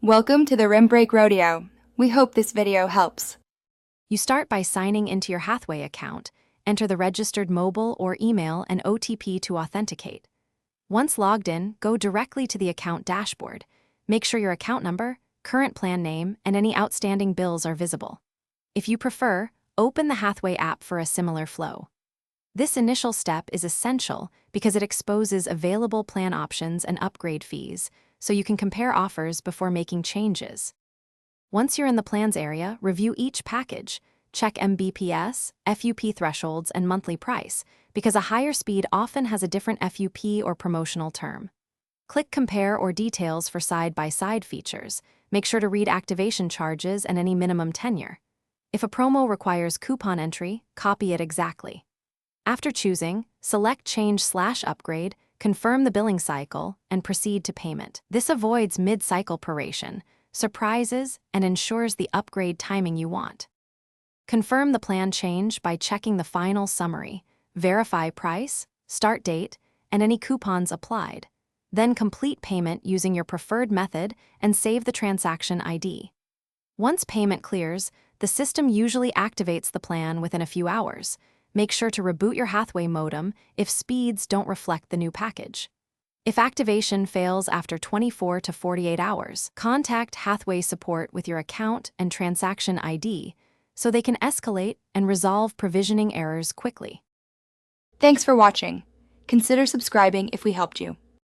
Welcome to the Rim Break Rodeo. We hope this video helps. You start by signing into your Hathway account. Enter the registered mobile or email and OTP to authenticate. Once logged in, go directly to the account dashboard. Make sure your account number, current plan name, and any outstanding bills are visible. If you prefer, open the Hathway app for a similar flow. This initial step is essential because it exposes available plan options and upgrade fees, so you can compare offers before making changes. Once you're in the plans area, review each package. Check Mbps, FUP thresholds, and monthly price, because a higher speed often has a different FUP or promotional term. Click Compare or Details for side-by-side features. Make sure to read activation charges and any minimum tenure. If a promo requires coupon entry, copy it exactly. After choosing, select Change/Upgrade, confirm the billing cycle, and proceed to payment. This avoids mid-cycle proration, surprises, and ensures the upgrade timing you want. Confirm the plan change by checking the final summary, verify price, start date, and any coupons applied. Then complete payment using your preferred method and save the transaction ID. Once payment clears, the system usually activates the plan within a few hours. Make sure to reboot your Hathway modem if speeds don't reflect the new package. If activation fails after 24 to 48 hours, contact Hathway support with your account and transaction ID so they can escalate and resolve provisioning errors quickly. Thanks for watching. Consider subscribing if we helped you.